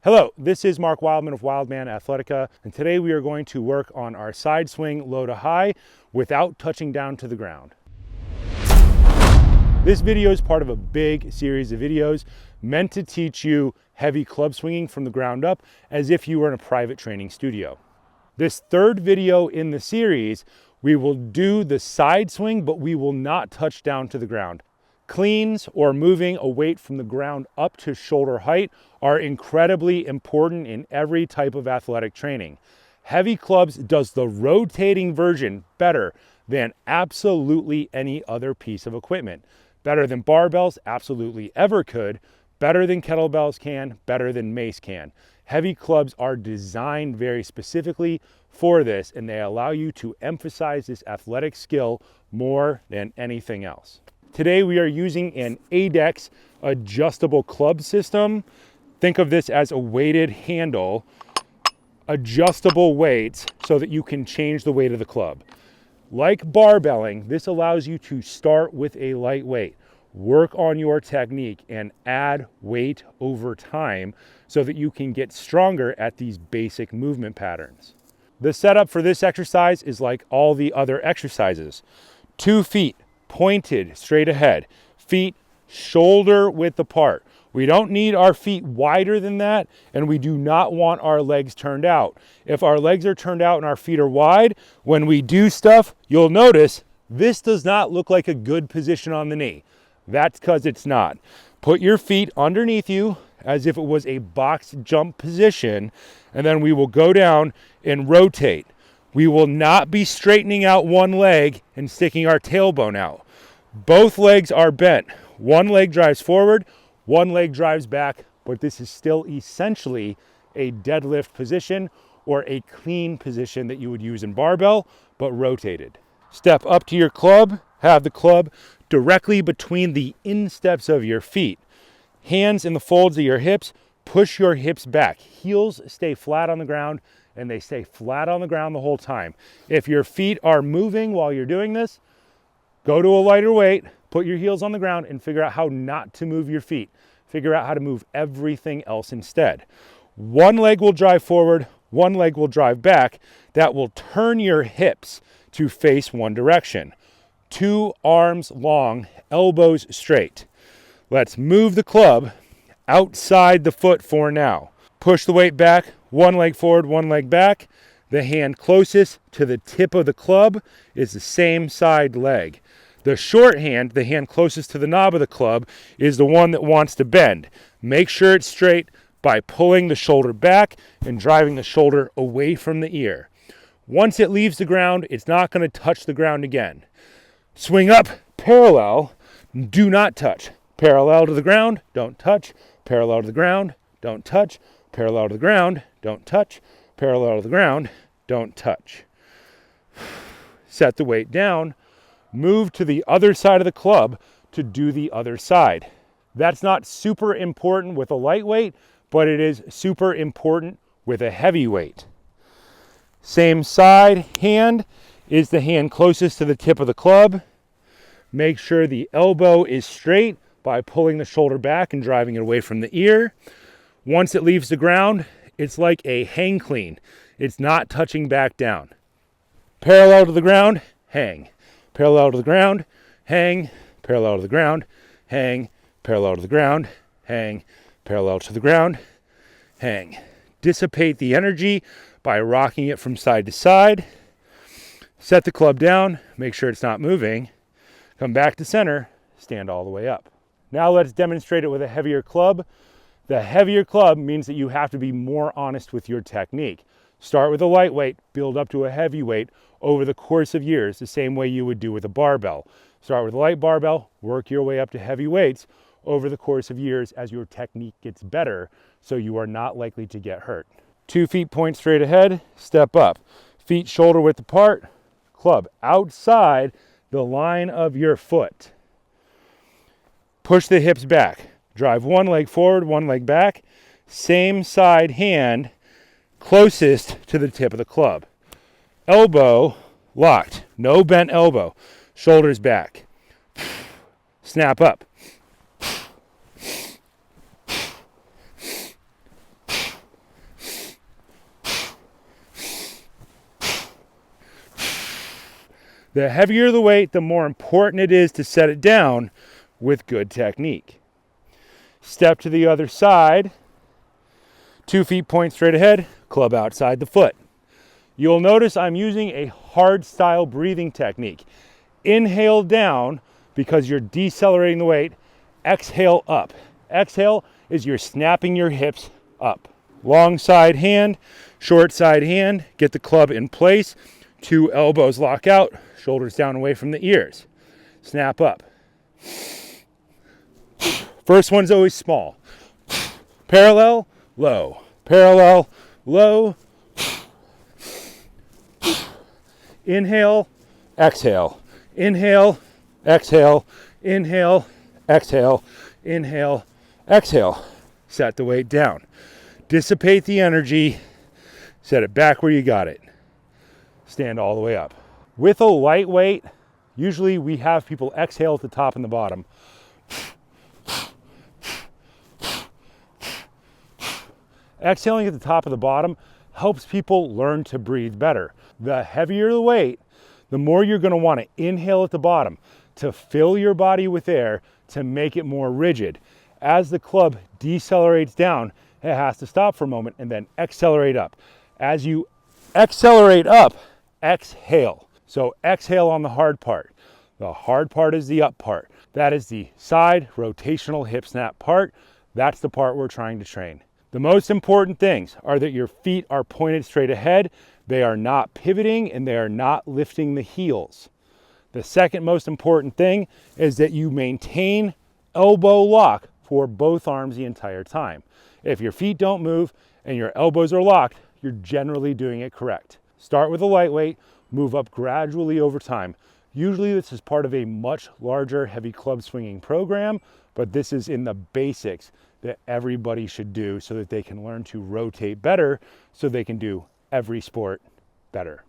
Hello, this is Mark Wildman of Wildman Athletica, and today we are going to work on our side swing low to high without touching down to the ground. This video is part of a big series of videos meant to teach you heavy club swinging from the ground up as if you were in a private training studio. This third video in the series, we will do the side swing, but we will not touch down to the ground. Cleans or moving a weight from the ground up to shoulder height are incredibly important in every type of athletic training. Heavy clubs does the rotating version better than absolutely any other piece of equipment. Better than barbells absolutely ever could, better than kettlebells can, better than mace can. Heavy clubs are designed very specifically for this, and they allow you to emphasize this athletic skill more than anything else. Today we are using an ADEX adjustable club system. Think of this as a weighted handle, adjustable weights so that you can change the weight of the club. Like barbelling, this allows you to start with a light weight, work on your technique, and add weight over time so that you can get stronger at these basic movement patterns. The setup for this exercise is like all the other exercises. 2 feet pointed straight ahead, feet shoulder width apart. We don't need our feet wider than that, and we do not want our legs turned out. If our legs are turned out and our feet are wide, when we do stuff, you'll notice this does not look like a good position on the knee. That's because it's not. Put your feet underneath you as if it was a box jump position, and then we will go down and rotate. We will not be straightening out one leg and sticking our tailbone out. Both legs are bent. One leg drives forward, one leg drives back, but this is still essentially a deadlift position or a clean position that you would use in barbell, but rotated. Step up to your club, have the club directly between the insteps of your feet. Hands in the folds of your hips, push your hips back. Heels stay flat on the ground, and they stay flat on the ground the whole time. If your feet are moving while you're doing this, go to a lighter weight, put your heels on the ground, and figure out how not to move your feet. Figure out how to move everything else instead. One leg will drive forward, one leg will drive back. That will turn your hips to face one direction. 2 arms long, elbows straight. Let's move the club outside the foot for now. Push the weight back, one leg forward, one leg back. The hand closest to the tip of the club is the same side leg. The short hand, the hand closest to the knob of the club, is the one that wants to bend. Make sure it's straight by pulling the shoulder back and driving the shoulder away from the ear. Once it leaves the ground, it's not going to touch the ground again. Swing up, parallel, do not touch. Parallel to the ground, don't touch. Parallel to the ground, don't touch. Parallel to the ground, don't touch. Parallel to the ground, don't touch. Set the weight down. Move to the other side of the club to do the other side. That's not super important with a lightweight, but it is super important with a heavyweight. Same side hand is the hand closest to the tip of the club. Make sure the elbow is straight by pulling the shoulder back and driving it away from the ear. Once it leaves the ground, it's like a hang clean. It's not touching back down. Parallel to the ground, hang. Parallel to the ground, hang. Parallel to the ground, hang. Parallel to the ground, hang. Parallel to the ground, hang. Dissipate the energy by rocking it from side to side. Set the club down, make sure it's not moving. Come back to center, stand all the way up. Now let's demonstrate it with a heavier club. The heavier club means that you have to be more honest with your technique. Start with a lightweight, build up to a heavyweight over the course of years, the same way you would do with a barbell. Start with a light barbell, work your way up to heavy weights over the course of years as your technique gets better, so you are not likely to get hurt. 2 feet point straight ahead, step up. Feet shoulder width apart, club outside the line of your foot. Push the hips back. Drive one leg forward, one leg back. Same side hand closest to the tip of the club. Elbow locked, no bent elbow. Shoulders back. Snap up. The heavier the weight, the more important it is to set it down with good technique. Step to the other side, 2 feet point straight ahead, club outside the foot. You'll notice I'm using a hard style breathing technique. Inhale down because you're decelerating the weight. Exhale up. Exhale is you're snapping your hips up. Long side hand, short side hand, get the club in place. 2 elbows lock out, shoulders down away from the ears. Snap up. First one's always small. Parallel, low. Parallel, low. Inhale, exhale. Inhale, exhale. Inhale, exhale. Inhale, exhale. Set the weight down. Dissipate the energy. Set it back where you got it. Stand all the way up. With a lightweight, usually we have people exhale at the top and the bottom. Exhaling at the top of the bottom helps people learn to breathe better. The heavier the weight, the more you're going to want to inhale at the bottom to fill your body with air to make it more rigid. As the club decelerates down, it has to stop for a moment and then accelerate up. As you accelerate up, exhale. So exhale on the hard part. The hard part is the up part. That is the side rotational hip snap part. That's the part we're trying to train. The most important things are that your feet are pointed straight ahead. They are not pivoting and they are not lifting the heels. The second most important thing is that you maintain elbow lock for both arms the entire time. If your feet don't move and your elbows are locked, you're generally doing it correct. Start with a lightweight, move up gradually over time. Usually this is part of a much larger heavy club swinging program, but this is in the basics that everybody should do so that they can learn to rotate better so they can do every sport better.